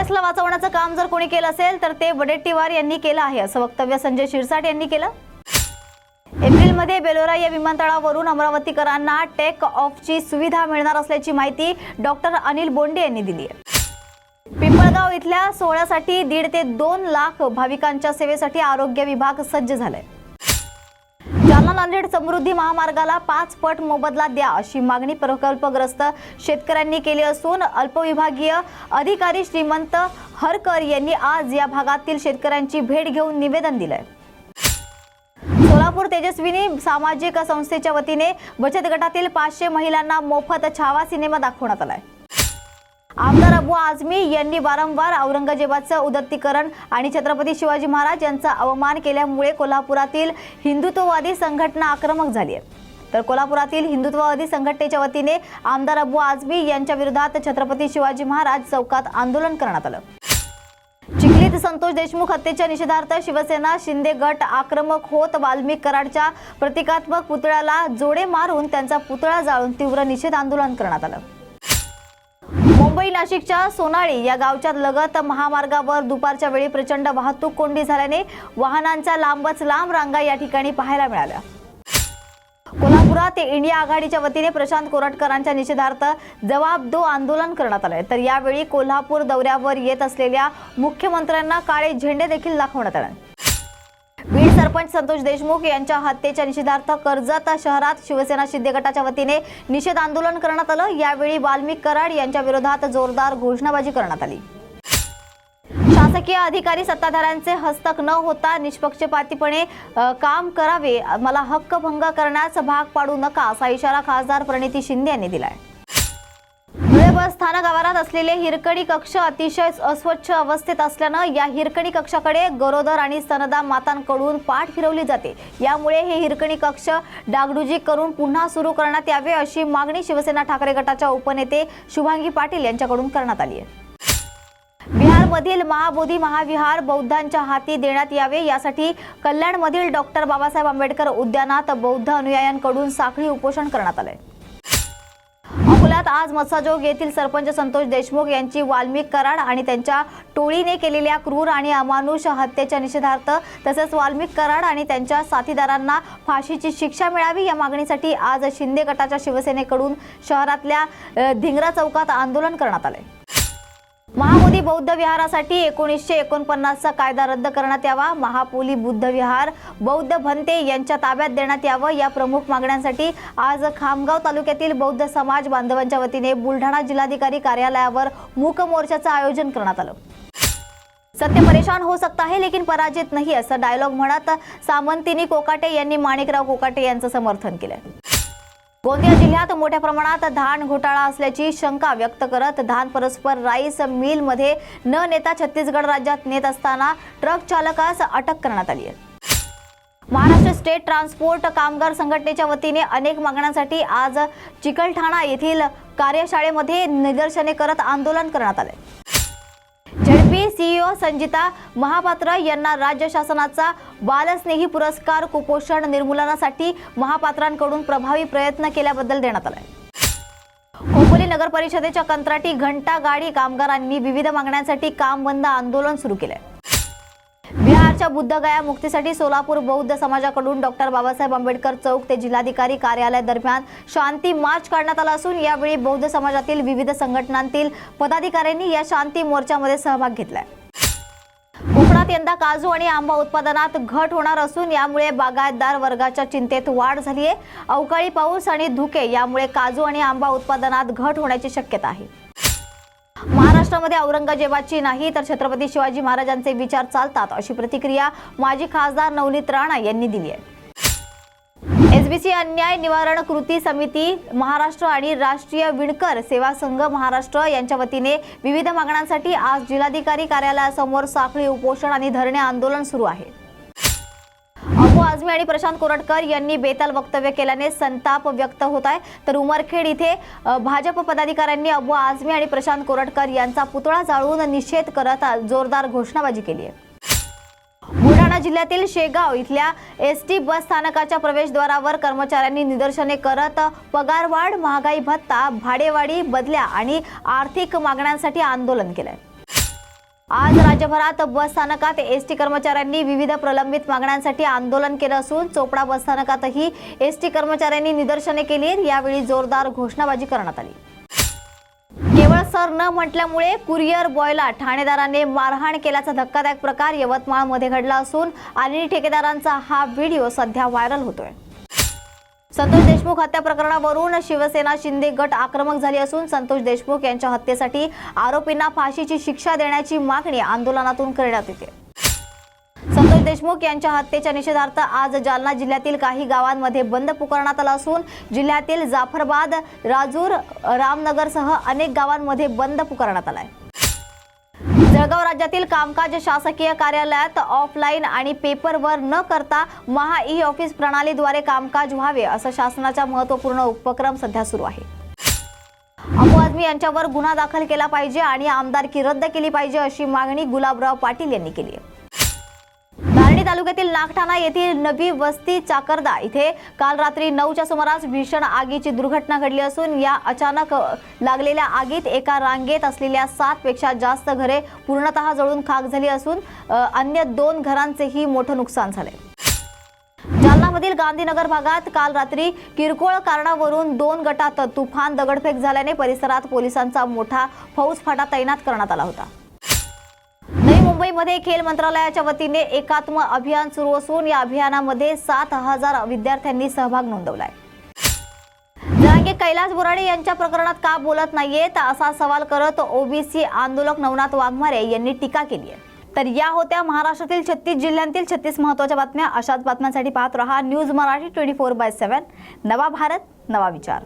काँग्रेसला वाचवण्याचं काम जर कोणी केलं असेल तर ते वडेट्टीवार यांनी केलं आहे, असं वक्तव्य संजय शिरसाट यांनी केलं। एप्रिलमध्ये बेलोरा या विमानतळावरून अमरावतीकरांना टेक ऑफची सुविधा मिळणार असल्याची माहिती डॉक्टर अनिल बोंडे यांनी दिली आहे। पिंपळगाव इथल्या सोहळ्यासाठी 1.5 ते 2 लाख भाविकांच्या सेवेसाठी आरोग्य विभाग सज्ज झालाय। जालना नांदेड समृद्धी महामार्गाला 5 पट मोबदला द्या अशी मागणी प्रकल्पग्रस्त शेतकऱ्यांनी केली असून अल्पविभागीय अधिकारी श्रीमंत हरकर यांनी आज या भागातील शेतकऱ्यांची भेट घेऊन निवेदन दिलंय। सोलापूर तेजस्विनी सामाजिक संस्थेच्या वतीने बचत गटातील 500 महिलांना मोफत छावा सिनेमा दाखवण्यात आलाय। आमदार अबू आझमी यांनी वारंवार औरंगजेबाचं उदात्तीकरण आणि छत्रपती शिवाजी महाराज यांचा अवमान केल्यामुळे कोल्हापुरातील हिंदुत्ववादी संघटना आक्रमक झाली आहे। तर कोल्हापुरातील हिंदुत्ववादी संघटनेच्या वतीने आमदार अबू आझमी यांच्या विरोधात छत्रपती शिवाजी महाराज चौकात आंदोलन करण्यात आलं। चिखलीत संतोष देशमुख हत्येच्या निषेधार्थ शिवसेना शिंदे गट आक्रमक होत वाल्मिक कराडच्या प्रतिकात्मक पुतळ्याला जोडे मारून त्यांचा पुतळा जाळून तीव्र निषेध आंदोलन करण्यात आलं। मुंबई नाशिकच्या सोनाळी या गावच्या लगत महामार्गावर दुपारच्या वेळी प्रचंड वाहतूक कोंडी झाल्याने वाहनांच्या लांबच लांब रांगा या ठिकाणी पाहायला मिळाल्या। कोल्हापुरात इंडिया आघाडीच्या वतीने प्रशांत कोरटकरांच्या निषेधार्थ जवाब दो आंदोलन करण्यात आले। तर यावेळी कोल्हापूर दौऱ्यावर येत असलेल्या मुख्यमंत्र्यांना काळे झेंडे देखील दाखवण्यात आले। बीड सरपंच संतोष देशमुख यांच्या हत्येच्या निषेधार्थ कर्जत शहरात शिवसेना शिंदे गटाच्या वतीने निषेध आंदोलन करण्यात आलं। यावेळी वाल्मिक कराड यांच्या विरोधात जोरदार घोषणाबाजी करण्यात आली। शासकीय अधिकारी सत्ताधाऱ्यांचे हस्तक न होता निष्पक्षपातीपणे काम करावे, मला हक्कभंग करण्यास भाग पाडू नका असा इशारा खासदार प्रणिती शिंदे यांनी दिलाय। बस स्थानक आवारात असलेले हिरकणी कक्ष अतिशय अस्वच्छ अवस्थेत असल्यानं या हिरकणी कक्षाकडे गरोदर आणि स्तनदा मातांकडून पाठ फिरवली जाते। यामुळे हे हिरकणी कक्ष डागडुजी करून पुन्हा सुरू करण्यात यावे अशी मागणी शिवसेना ठाकरे गटाच्या उपनेते शुभांगी पाटील यांच्याकडून करण्यात आली आहे। बिहारमधील महाबोधी महाविहार बौद्धांच्या हाती देण्यात यावे यासाठी कल्याणमधील डॉक्टर बाबासाहेब आंबेडकर उद्यानात बौद्ध अनुयायांकडून साखळी उपोषण करण्यात आले। अकोल्यात आज मत्साजोग येथील सरपंच संतोष देशमुख यांची वाल्मिक कराड आणि त्यांच्या टोळीने केलेल्या क्रूर आणि अमानुष हत्येच्या निषेधार्थ तसेच वाल्मिक कराड आणि त्यांच्या साथीदारांना फाशीची शिक्षा मिळावी या मागणीसाठी आज शिंदे गटाच्या शिवसेनेकडून शहरातल्या धिंगरा चौकात आंदोलन करण्यात आले। महाबोधी बौद्ध विहारासाठी 1949चा कायदा रद्द करण्यात यावा, महापोली बुद्ध विहार बौद्ध भंते यांच्या ताब्यात देण्यात यावं या प्रमुख मागण्यांसाठी आज खामगाव तालुक्यातील बौद्ध समाज बांधवांच्या वतीने बुलढाणा जिल्हाधिकारी कार्यालयावर मूक मोर्चाचं आयोजन करण्यात आलं। सत्य परेशान हो सकता है लेकिन पराजित नहीं असं डायलॉग म्हणत सामंतिनी कोकाटे यांनी माणिकराव कोकाटे यांचं समर्थन केलं। गोंदिया जिल्ह्यात मोठ्या प्रमाणात धान घोटाळा असल्याची शंका व्यक्त करत धान परस्पर राईस मिलमध्ये न नेता छत्तीसगड राज्यात नेत असताना ट्रक चालकास अटक करण्यात आली आहे। महाराष्ट्र स्टेट ट्रान्सपोर्ट कामगार संघटनेच्या वतीने अनेक मागण्यांसाठी आज चिकलठाणा येथील कार्यशाळेमध्ये निदर्शने करत आंदोलन करण्यात आले। झेडपी सीईओ संजिता महापात्र यांना राज्य शासनाचा बालस्नेही पुरस्कार कुपोषण निर्मूलनासाठी महापात्रांकडून प्रभावी प्रयत्न केल्याबद्दल देण्यात आला। खोपोली नगर परिषदेच्या कंत्राटी घंटा गाडी कामगारांनी विविध मागण्यांसाठी काम बंद आंदोलन सुरू केले। बिहारच्या बुद्धगया मुक्तीसाठी सोलापूर बौद्ध समाजाकडून डॉक्टर बाबासाहेब आंबेडकर चौक ते जिल्हाधिकारी कार्यालय दरम्यान शांती मार्च काढण्यात आला असून यावेळी बौद्ध समाजातील विविध संघटनांतील पदाधिकाऱ्यांनी या शांती मोर्चामध्ये सहभाग घेतलाय। कोकणात यंदा काजू आणि आंबा उत्पादनात घट होणार असून यामुळे बागायतदार वर्गाच्या चिंतेत वाढ झाली आहे। अवकाळी पाऊस आणि धुके यामुळे काजू आणि आंबा उत्पादनात घट होण्याची शक्यता आहे। महाराष्ट्रामध्ये औरंगजेबाची नाही तर छत्रपती शिवाजी महाराजांचे विचार चालतात अशी प्रतिक्रिया माजी खासदार नवनीत राणा यांनी दिली आहे। एसबीसी अन्याय निवारण कृती समिती महाराष्ट्र आणि राष्ट्रीय विणकर सेवा संघ महाराष्ट्र यांच्या वतीने विविध मागण्यांसाठी आज जिल्हाधिकारी कार्यालयासमोर साखळी उपोषण आणि धरणे आंदोलन सुरू आहे। अबू आझमी आणि प्रशांत कोरटकर यांनी बेताल वक्तव्य केल्याने संताप व्यक्त होत आहे। तर उमरखेड इथे भाजप पदाधिकाऱ्यांनी अबू आझमी आणि प्रशांत कोरटकर यांचा पुतळा जाळून निषेध करत जोरदार घोषणाबाजी केली आहे। बुलढाणा जिल्ह्यातील शेगाव इथल्या एसटी बस स्थानकाच्या प्रवेशद्वारावर कर्मचाऱ्यांनी निदर्शने करत पगारवाढ, महागाई भत्ता, भाडेवाढी बदल्या आणि आर्थिक मागण्यांसाठी आंदोलन केलंय। आज राज्यभरात बस स्थानकात एसटी कर्मचाऱ्यांनी विविध प्रलंबित मागण्यांसाठी आंदोलन केलं असून चोपडा बस स्थानकातही एसटी कर्मचाऱ्यांनी निदर्शने केली। यावेळी जोरदार घोषणाबाजी करण्यात आली। केवळ सर न म्हटल्यामुळे कुरिअर बॉयला ठाणेदाराने मारहाण केल्याचा धक्कादायक प्रकार यवतमाळमध्ये घडला असून आणि ठेकेदारांचा हा व्हिडिओ सध्या व्हायरल होतोय। संतोष देशमुख हत्या प्रकरणावरून शिवसेना शिंदे गट आक्रमक झाली असून संतोष देशमुख यांच्या हत्येसाठी आरोपींना फाशीची शिक्षा देण्याची मागणी आंदोलनातून करण्यात येते। संतोष देशमुख यांच्या हत्येच्या निषेधार्थ आज जालना जिल्ह्यातील काही गावांमध्ये बंद पुकारण्यात आला असून जिल्ह्यातील जाफराबाद, राजूर, रामनगरसह अनेक गावांमध्ये बंद पुकारण्यात आलाय। जळगाव राज्यातील कामकाज शासकीय कार्यालयात ऑफलाईन आणि पेपरवर न करता महा ई ऑफिस प्रणालीद्वारे कामकाज व्हावे असं शासनाचा महत्त्वपूर्ण उपक्रम सध्या सुरू आहे। अबू आझमी यांच्यावर गुन्हा दाखल केला पाहिजे आणि आमदारकी रद्द केली पाहिजे अशी मागणी गुलाबराव पाटील यांनी केली आहे। धारणी तालुक्यातील नागठाणा येथील नवी वस्ती चाकरदा इथे काल रात्री 9च्या सुमारास भीषण आगीची दुर्घटना घडली असून या अचानक लागलेल्या आगीत एका रांगेत असलेल्या 7 पेक्षा जास्त घरे पूर्णतः जळून खाक झाली असून अन्य 2 घरांचेही मोठं नुकसान झाले। जालनामधील गांधीनगर भागात काल रात्री किरकोळ कारणावरून 2 गटात तुफान दगडफेक झाल्याने परिसरात पोलिसांचा मोठा फौजफाटा तैनात करण्यात आला होता। नवी मुंबईमध्ये खेल मंत्रालयाच्या वतीने एकात्म अभियान सुरू असून या अभियानामध्ये 7,000 विद्यार्थ्यांनी सहभाग नोंदवलाय। जरांगे कैलास बोराडे यांच्या प्रकरणात का बोलत नाहीयेत असा सवाल करत ओबीसी आंदोलक नवनाथ वाघमारे यांनी टीका केली आहे। तर या होत्या महाराष्ट्रातील 36 जिल्ह्यांतील 36 महत्त्वाच्या बातम्या। अशाच बातम्यांसाठी पाहत रहा न्यूज मराठी 24/7। नवा भारत, नवा विचार।